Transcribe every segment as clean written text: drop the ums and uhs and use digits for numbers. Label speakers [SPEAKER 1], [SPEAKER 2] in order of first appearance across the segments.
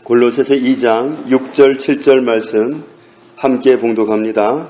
[SPEAKER 1] 골로새서 2장 6절 7절 말씀 함께 봉독합니다.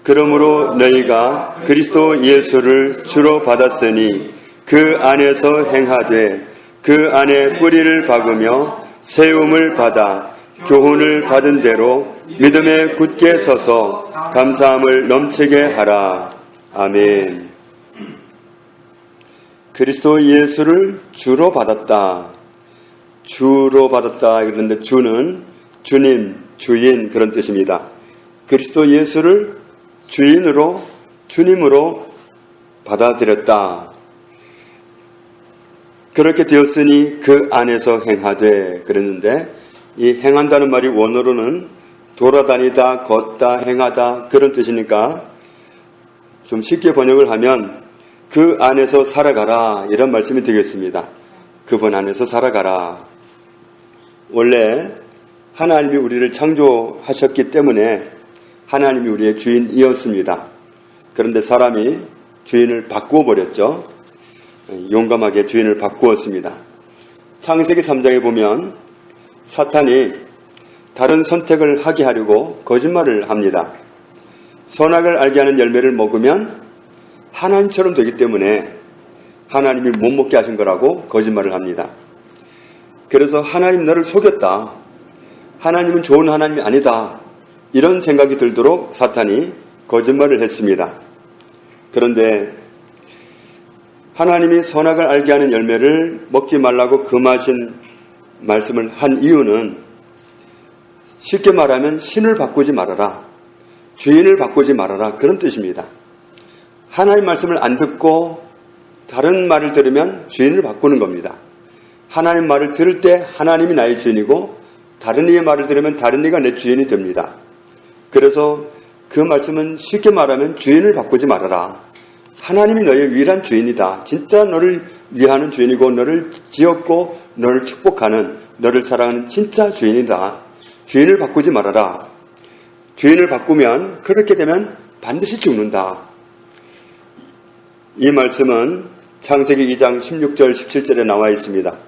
[SPEAKER 1] 그러므로 너희가 그리스도 예수를 주로 받았으니 그 안에서 행하되 그 안에 뿌리를 박으며 세움을 받아 교훈을 받은 대로 믿음에 굳게 서서 감사함을 넘치게 하라. 아멘. 그리스도 예수를 주로 받았다. 주로 받았다. 그런데 주는 주님, 주인 그런 뜻입니다. 그리스도 예수를 주인으로, 주님으로 받아들였다. 그렇게 되었으니 그 안에서 행하되 그랬는데 이 행한다는 말이 원어로는 돌아다니다, 걷다, 행하다 그런 뜻이니까 좀 쉽게 번역을 하면 그 안에서 살아가라 이런 말씀이 되겠습니다. 그분 안에서 살아가라. 원래 하나님이 우리를 창조하셨기 때문에 하나님이 우리의 주인이었습니다. 그런데 사람이 주인을 바꾸어 버렸죠. 용감하게 주인을 바꾸었습니다. 창세기 3장에 보면 사탄이 다른 선택을 하게 하려고 거짓말을 합니다. 선악을 알게 하는 열매를 먹으면 하나님처럼 되기 때문에 하나님이 못 먹게 하신 거라고 거짓말을 합니다. 그래서 하나님 너를 속였다. 하나님은 좋은 하나님이 아니다. 이런 생각이 들도록 사탄이 거짓말을 했습니다. 그런데 하나님이 선악을 알게 하는 열매를 먹지 말라고 금하신 말씀을 한 이유는 쉽게 말하면 신을 바꾸지 말아라. 주인을 바꾸지 말아라. 그런 뜻입니다. 하나님 말씀을 안 듣고 다른 말을 들으면 주인을 바꾸는 겁니다. 하나님 말을 들을 때 하나님이 나의 주인이고 다른 이의 말을 들으면 다른 이가 내 주인이 됩니다. 그래서 그 말씀은 쉽게 말하면 주인을 바꾸지 말아라. 하나님이 너의 유일한 주인이다. 진짜 너를 위하는 주인이고 너를 지었고 너를 축복하는 너를 사랑하는 진짜 주인이다. 주인을 바꾸지 말아라. 주인을 바꾸면 그렇게 되면 반드시 죽는다. 이 말씀은 창세기 2장 16절 17절에 나와 있습니다.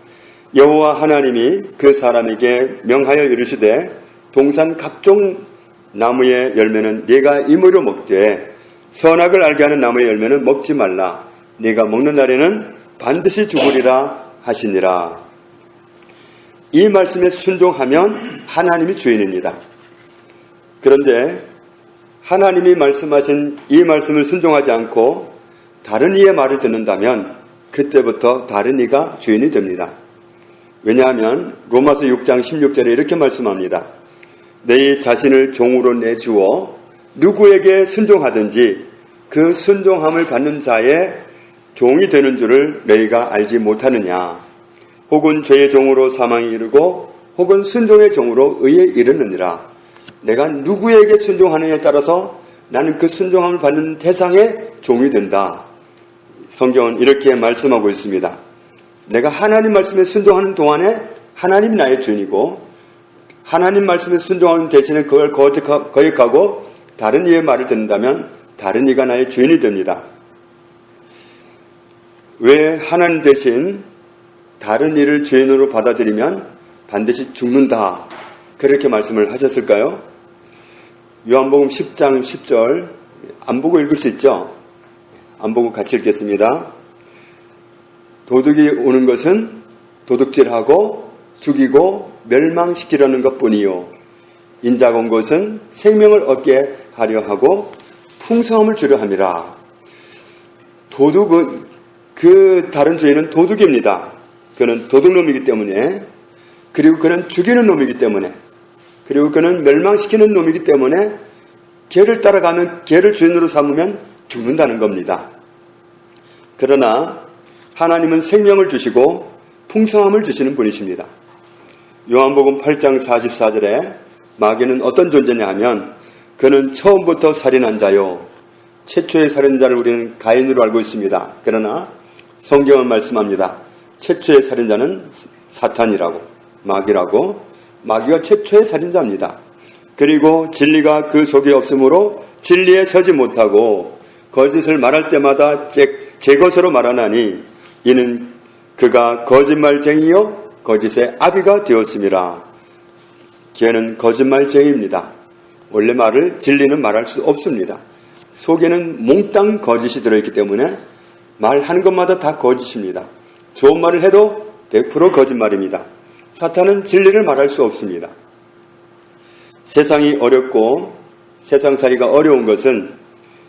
[SPEAKER 1] 여호와 하나님이 그 사람에게 명하여 이르시되 동산 각종 나무의 열매는 네가 임의로 먹되 선악을 알게 하는 나무의 열매는 먹지 말라. 네가 먹는 날에는 반드시 죽으리라 하시니라. 이 말씀에 순종하면 하나님이 주인입니다. 그런데 하나님이 말씀하신 이 말씀을 순종하지 않고 다른 이의 말을 듣는다면 그때부터 다른 이가 주인이 됩니다. 왜냐하면 로마서 6장 16절에 이렇게 말씀합니다. 내 자신을 종으로 내주어 누구에게 순종하든지 그 순종함을 받는 자의 종이 되는 줄을 너희가 알지 못하느냐. 혹은 죄의 종으로 사망에 이르고 혹은 순종의 종으로 의에 이르느니라. 내가 누구에게 순종하느냐에 따라서 나는 그 순종함을 받는 대상의 종이 된다. 성경은 이렇게 말씀하고 있습니다. 내가 하나님 말씀에 순종하는 동안에 하나님이 나의 주인이고 하나님 말씀에 순종하는 대신에 그걸 거역하고 다른 이의 말을 듣는다면 다른 이가 나의 주인이 됩니다. 왜 하나님 대신 다른 이를 주인으로 받아들이면 반드시 죽는다. 그렇게 말씀을 하셨을까요? 요한복음 10장 10절 안 보고 읽을 수 있죠? 안 보고 같이 읽겠습니다. 도둑이 오는 것은 도둑질하고 죽이고 멸망시키려는 것뿐이요 인자가 온 것은 생명을 얻게 하려 하고 풍성함을 주려 함이라. 도둑은 그 다른 주인은 도둑입니다. 그는 도둑놈이기 때문에 그리고 그는 죽이는 놈이기 때문에 그리고 그는 멸망시키는 놈이기 때문에 걔를 따라가면 걔를 주인으로 삼으면 죽는다는 겁니다. 그러나 하나님은 생명을 주시고 풍성함을 주시는 분이십니다. 요한복음 8장 44절에 마귀는 어떤 존재냐 하면 그는 처음부터 살인한 자요. 최초의 살인자를 우리는 가인으로 알고 있습니다. 그러나 성경은 말씀합니다. 최초의 살인자는 사탄이라고, 마귀라고, 마귀가 최초의 살인자입니다. 그리고 진리가 그 속에 없으므로 진리에 서지 못하고 거짓을 말할 때마다 제 것으로 말하나니 이는 그가 거짓말쟁이요 거짓의 아비가 되었음이라. 걔는 거짓말쟁이입니다. 원래 말을 진리는 말할 수 없습니다. 속에는 몽땅 거짓이 들어있기 때문에 말하는 것마다 다 거짓입니다. 좋은 말을 해도 100% 거짓말입니다. 사탄은 진리를 말할 수 없습니다. 세상이 어렵고 세상살이가 어려운 것은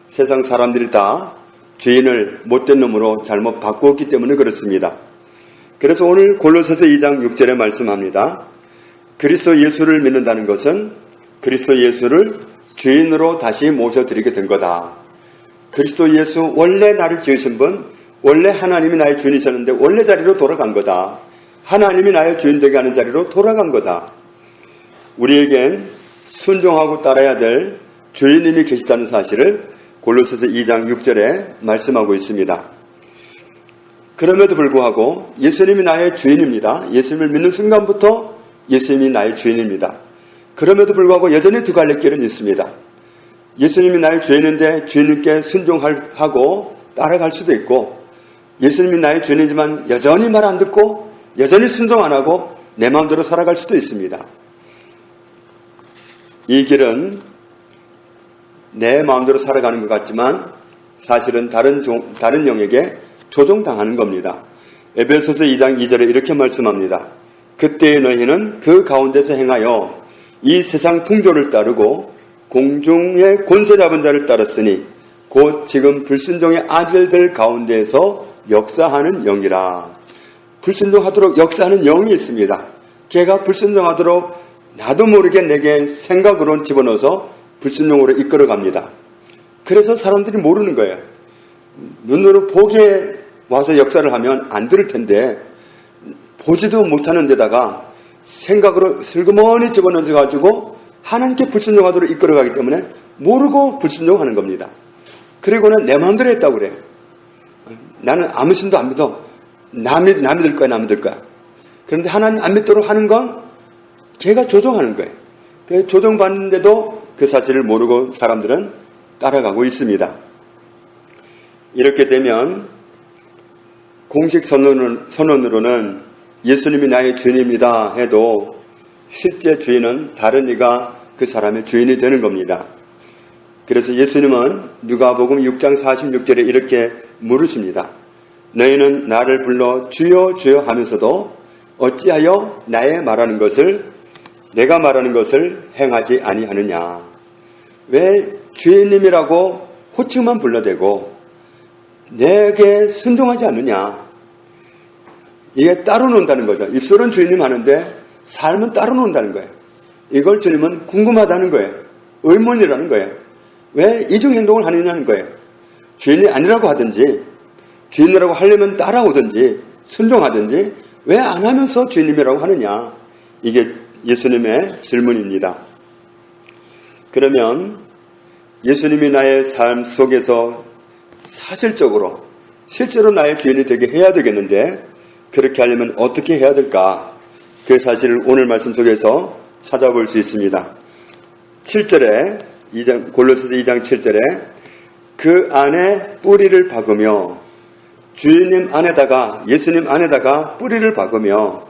[SPEAKER 1] 세상 사람들이 다 주인을 못된 놈으로 잘못 바꾸었기 때문에 그렇습니다. 그래서 오늘 골로새서 2장 6절에 말씀합니다. 그리스도 예수를 믿는다는 것은 그리스도 예수를 주인으로 다시 모셔드리게 된 거다. 그리스도 예수 원래 나를 지으신 분, 원래 하나님이 나의 주인이셨는데 원래 자리로 돌아간 거다. 하나님이 나의 주인 되게 하는 자리로 돌아간 거다. 우리에겐 순종하고 따라야 될 주인님이 계시다는 사실을 골로새서 2장 6절에 말씀하고 있습니다. 그럼에도 불구하고 예수님이 나의 주인입니다. 예수님을 믿는 순간부터 예수님이 나의 주인입니다. 그럼에도 불구하고 여전히 두 갈래 길은 있습니다. 예수님이 나의 주인인데 주인님께 순종하고 따라갈 수도 있고, 예수님이 나의 주인이지만 여전히 말 안 듣고 여전히 순종 안 하고 내 마음대로 살아갈 수도 있습니다. 이 길은 내 마음대로 살아가는 것 같지만 사실은 다른 영에게 조종당하는 겁니다. 에베소서 2장 2절에 이렇게 말씀합니다. 그때의 너희는 그 가운데서 행하여 이 세상 풍조를 따르고 공중의 권세 잡은 자를 따랐으니 곧 지금 불순종의 아들들 가운데에서 역사하는 영이라. 불순종하도록 역사하는 영이 있습니다. 걔가 불순종하도록 나도 모르게 내게 생각으로 집어넣어서 불순종으로 이끌어갑니다. 그래서 사람들이 모르는 거예요. 눈으로 보게 와서 역사를 하면 안 들을 텐데 보지도 못하는 데다가 생각으로 슬그머니 집어넣어가지고 하나님께 불순종하도록 이끌어가기 때문에 모르고 불순종하는 겁니다. 그리고는 내 마음대로 했다고 그래요. 나는 아무 신도 안 믿어. 나 믿을 거야, 나 믿을 거야. 그런데 하나님 안 믿도록 하는 건 걔가 조종하는 거예요. 그 조종받는데도 그 사실을 모르고 사람들은 따라가고 있습니다. 이렇게 되면 공식 선언으로는 예수님이 나의 주인입니다 해도 실제 주인은 다른 이가 그 사람의 주인이 되는 겁니다. 그래서 예수님은 누가복음 6장 46절에 이렇게 물으십니다. 너희는 나를 불러 주여 주여 하면서도 어찌하여 나의 말하는 것을 내가 말하는 것을 행하지 아니하느냐. 왜 주인님이라고 호칭만 불러대고 내게 순종하지 않느냐. 이게 따로 논다는 거죠. 입술은 주인님 하는데 삶은 따로 논다는 거예요. 이걸 주님은 궁금하다는 거예요. 의문이라는 거예요. 왜 이중 행동을 하느냐는 거예요. 주인이 아니라고 하든지 주인이라고 하려면 따라오든지 순종하든지 왜 안 하면서 주인님이라고 하느냐. 이게 예수님의 질문입니다. 그러면 예수님이 나의 삶 속에서 사실적으로 실제로 나의 주인이 되게 해야 되겠는데 그렇게 하려면 어떻게 해야 될까? 그 사실을 오늘 말씀 속에서 찾아볼 수 있습니다. 7절에 골로새서 2장 7절에 그 안에 뿌리를 박으며 주인님 안에다가 예수님 안에다가 뿌리를 박으며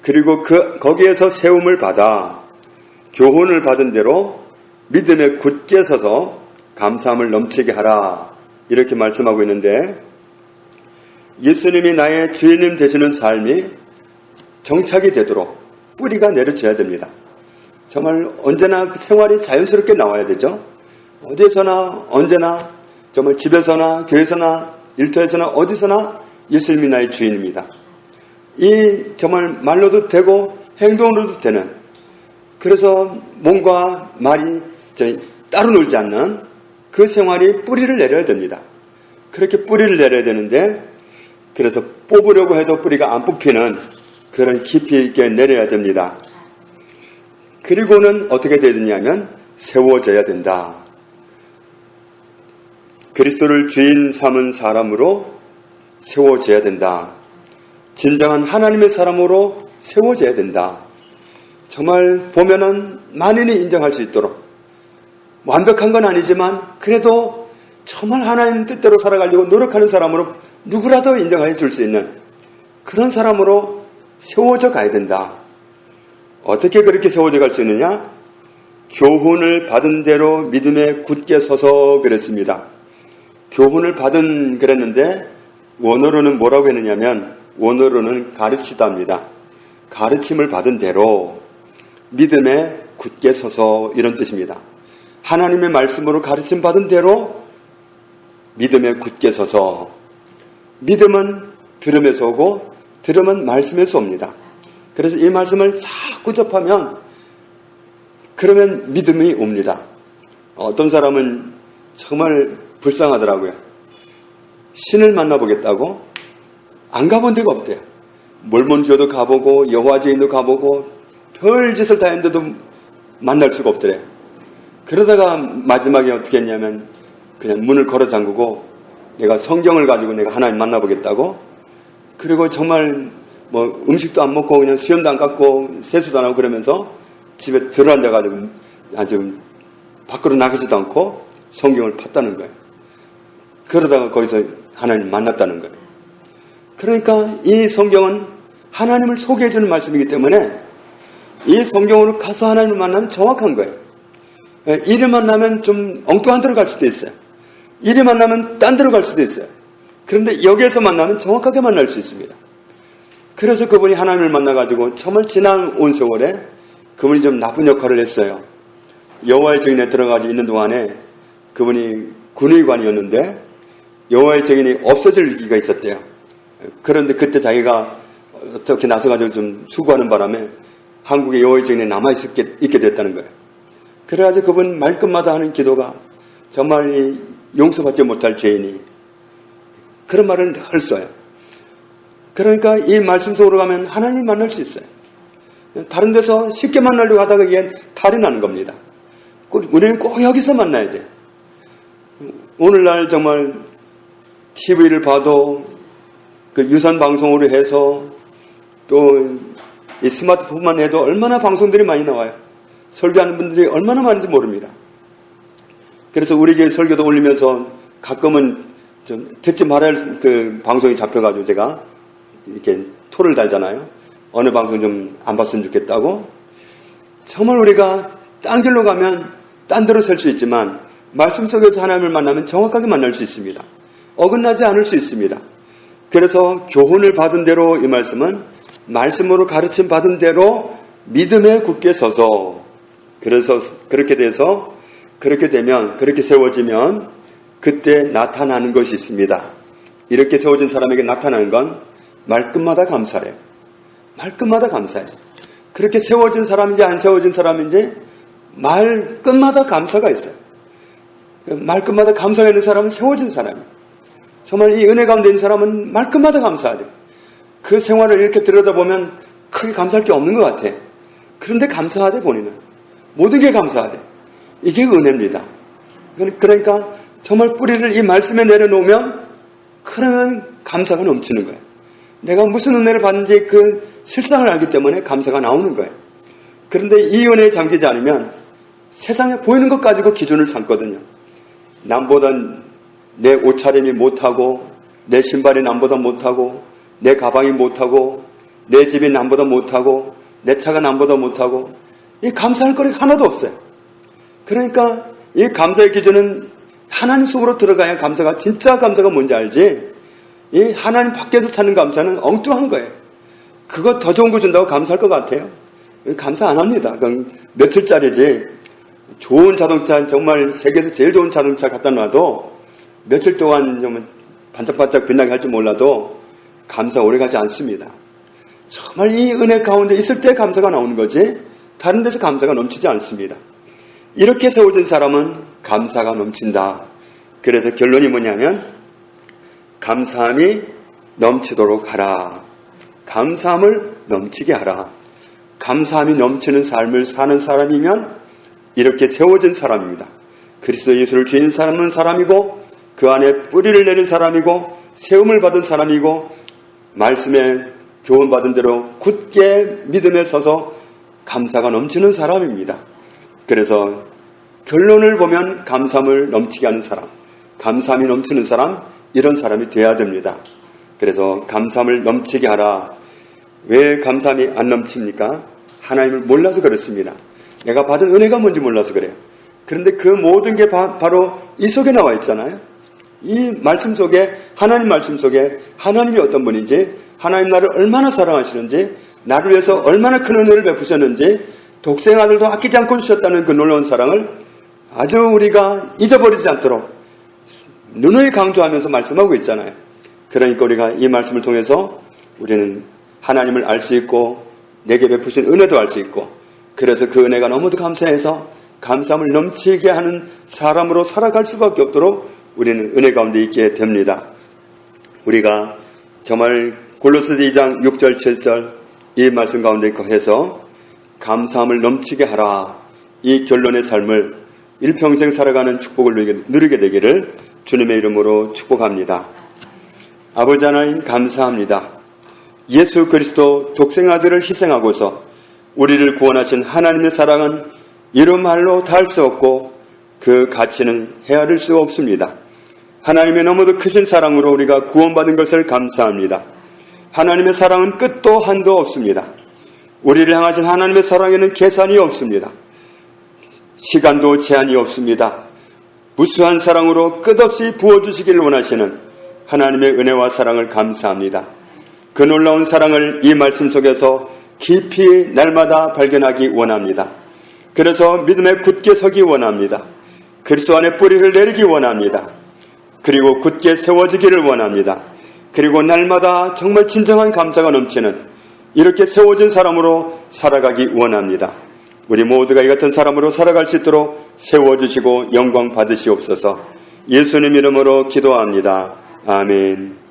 [SPEAKER 1] 그리고 거기에서 세움을 받아 교훈을 받은 대로 믿음에 굳게 서서 감사함을 넘치게 하라. 이렇게 말씀하고 있는데 예수님이 나의 주인님 되시는 삶이 정착이 되도록 뿌리가 내려져야 됩니다. 정말 언제나 생활이 자연스럽게 나와야 되죠. 어디서나 언제나 정말 집에서나 교회에서나 일터에서나 어디서나 예수님이 나의 주인입니다. 이 정말 말로도 되고 행동으로도 되는, 그래서 몸과 말이 따로 놀지 않는 그 생활이 뿌리를 내려야 됩니다. 그렇게 뿌리를 내려야 되는데 그래서 뽑으려고 해도 뿌리가 안 뽑히는 그런 깊이 있게 내려야 됩니다. 그리고는 어떻게 돼야 되냐면 세워져야 된다. 그리스도를 주인 삼은 사람으로 세워져야 된다. 진정한 하나님의 사람으로 세워져야 된다. 정말 보면은 만인이 인정할 수 있도록 완벽한 건 아니지만 그래도 정말 하나님 뜻대로 살아가려고 노력하는 사람으로 누구라도 인정해 줄 수 있는 그런 사람으로 세워져 가야 된다. 어떻게 그렇게 세워져 갈 수 있느냐? 교훈을 받은 대로 믿음에 굳게 서서 그랬습니다. 교훈을 받은 그랬는데 원어로는 뭐라고 했느냐면 원어로는 가르치다입니다. 가르침을 받은 대로 믿음에 굳게 서서 이런 뜻입니다. 하나님의 말씀으로 가르침 받은 대로 믿음에 굳게 서서 믿음은 들음에서 오고 들음은 말씀에서 옵니다. 그래서 이 말씀을 자꾸 접하면 그러면 믿음이 옵니다. 어떤 사람은 정말 불쌍하더라고요. 신을 만나보겠다고 안 가본 데가 없대요. 몰몬교도 가보고 여호와제인도 가보고 별짓을 다 했는데도 만날 수가 없더래요. 그러다가 마지막에 어떻게 했냐면 그냥 문을 걸어 잠그고 내가 성경을 가지고 내가 하나님 만나보겠다고, 그리고 정말 뭐 음식도 안 먹고 그냥 수염도 안 깎고 세수도 안 하고 그러면서 집에 들어앉아가지고 아주 밖으로 나가지도 않고 성경을 팠다는 거예요. 그러다가 거기서 하나님 만났다는 거예요. 그러니까 이 성경은 하나님을 소개해주는 말씀이기 때문에 이 성경으로 가서 하나님을 만나면 정확한 거예요. 이리 만나면 좀 엉뚱한 데로 갈 수도 있어요. 이리 만나면 딴 데로 갈 수도 있어요. 그런데 여기에서 만나면 정확하게 만날 수 있습니다. 그래서 그분이 하나님을 만나가지고 정말 지난 온 세월에 그분이 좀 나쁜 역할을 했어요. 여호와의 증인에 들어가서 있는 동안에 그분이 군의관이었는데 여호와의 증인이 없어질 위기가 있었대요. 그런데 그때 자기가 어떻게 나서가지고 좀 수고하는 바람에 한국에 여호와의 증인이 남아있게 됐다는 거예요. 그래가지고 그분 말끝마다 하는 기도가 정말 용서받지 못할 죄인이, 그런 말을 늘 써요. 그러니까 이 말씀 속으로 가면 하나님을 만날 수 있어요. 다른 데서 쉽게 만나려고 하다가 이게 탈이 나는 겁니다. 우리는 꼭 여기서 만나야 돼요. 오늘날 정말 TV를 봐도 그 유선 방송으로 해서 또 이 스마트폰만 해도 얼마나 방송들이 많이 나와요. 설교하는 분들이 얼마나 많은지 모릅니다. 그래서 우리 교회 설교도 올리면서 가끔은 좀 듣지 말아야 할 그 방송이 잡혀가지고 제가 이렇게 토를 달잖아요. 어느 방송 좀 안 봤으면 좋겠다고. 정말 우리가 딴 길로 가면 딴 데로 설 수 있지만 말씀 속에서 하나님을 만나면 정확하게 만날 수 있습니다. 어긋나지 않을 수 있습니다. 그래서 교훈을 받은 대로 이 말씀은 말씀으로 가르침 받은 대로 믿음에 굳게 서서, 그래서 그렇게 되면 그렇게 세워지면 그때 나타나는 것이 있습니다. 이렇게 세워진 사람에게 나타나는 건 말끝마다 감사해요. 말끝마다 감사해요. 그렇게 세워진 사람인지 안 세워진 사람인지 말끝마다 감사가 있어요. 말끝마다 감사가 있는 사람은 세워진 사람이에요. 정말 이 은혜 가운데 있는 사람은 말끝마다 감사해야 돼요. 그 생활을 이렇게 들여다보면 크게 감사할 게 없는 것 같아. 그런데 감사하대, 본인은. 모든 게 감사하대. 이게 은혜입니다. 그러니까 정말 뿌리를 이 말씀에 내려놓으면 그러면 감사가 넘치는 거예요. 내가 무슨 은혜를 받는지 그 실상을 알기 때문에 감사가 나오는 거예요. 그런데 이 은혜에 잠기지 않으면 세상에 보이는 것 가지고 기준을 삼거든요. 남보다 내 옷차림이 못하고, 내 신발이 남보다 못하고, 내 가방이 못하고, 내 집이 남보다 못하고, 내 차가 남보다 못하고, 이 감사할 거리가 하나도 없어요. 그러니까 이 감사의 기준은 하나님 속으로 들어가야 감사가, 진짜 감사가 뭔지 알지, 이 하나님 밖에서 찾는 감사는 엉뚱한 거예요. 그거 더 좋은 거 준다고 감사할 것 같아요. 감사 안 합니다. 그건 며칠짜리지. 좋은 자동차, 정말 세계에서 제일 좋은 자동차 갖다 놔도 며칠 동안 좀 반짝반짝 빛나게 할지 몰라도 감사 오래가지 않습니다. 정말 이 은혜 가운데 있을 때 감사가 나오는 거지 다른 데서 감사가 넘치지 않습니다. 이렇게 세워진 사람은 감사가 넘친다. 그래서 결론이 뭐냐면 감사함이 넘치도록 하라. 감사함을 넘치게 하라. 감사함이 넘치는 삶을 사는 사람이면 이렇게 세워진 사람입니다. 그리스도 예수를 주인 사람은 사람이고, 그 안에 뿌리를 내린 사람이고, 세움을 받은 사람이고, 말씀에 교훈받은 대로 굳게 믿음에 서서 감사가 넘치는 사람입니다. 그래서 결론을 보면 감사함을 넘치게 하는 사람, 감사함이 넘치는 사람, 이런 사람이 되어야 됩니다. 그래서 감사함을 넘치게 하라. 왜 감사함이 안 넘칩니까? 하나님을 몰라서 그렇습니다. 내가 받은 은혜가 뭔지 몰라서 그래요. 그런데 그 모든 게 바로 이 속에 나와 있잖아요. 이 말씀 속에, 하나님 말씀 속에 하나님이 어떤 분인지, 하나님 나를 얼마나 사랑하시는지, 나를 위해서 얼마나 큰 은혜를 베푸셨는지, 독생 아들도 아끼지 않고 주셨다는 그 놀라운 사랑을 아주 우리가 잊어버리지 않도록 누누이 강조하면서 말씀하고 있잖아요. 그러니까 우리가 이 말씀을 통해서 우리는 하나님을 알 수 있고 내게 베푸신 은혜도 알 수 있고, 그래서 그 은혜가 너무도 감사해서 감사함을 넘치게 하는 사람으로 살아갈 수밖에 없도록 우리는 은혜 가운데 있게 됩니다. 우리가 정말 골로새서 2장 6절 7절 이 말씀 가운데 해서 감사함을 넘치게 하라, 이 결론의 삶을 일평생 살아가는 축복을 누리게 되기를 주님의 이름으로 축복합니다. 아버지 하나님 감사합니다. 예수 그리스도 독생아들을 희생하고서 우리를 구원하신 하나님의 사랑은 이런 말로 다 할 수 없고 그 가치는 헤아릴 수 없습니다. 하나님의 너무도 크신 사랑으로 우리가 구원받은 것을 감사합니다. 하나님의 사랑은 끝도 한도 없습니다. 우리를 향하신 하나님의 사랑에는 계산이 없습니다. 시간도 제한이 없습니다. 무수한 사랑으로 끝없이 부어주시기를 원하시는 하나님의 은혜와 사랑을 감사합니다. 그 놀라운 사랑을 이 말씀 속에서 깊이 날마다 발견하기 원합니다. 그래서 믿음에 굳게 서기 원합니다. 그리스도 안에 뿌리를 내리기 원합니다. 그리고 굳게 세워지기를 원합니다. 그리고 날마다 정말 진정한 감사가 넘치는 이렇게 세워진 사람으로 살아가기 원합니다. 우리 모두가 이 같은 사람으로 살아갈 수 있도록 세워주시고 영광 받으시옵소서. 예수님 이름으로 기도합니다. 아멘.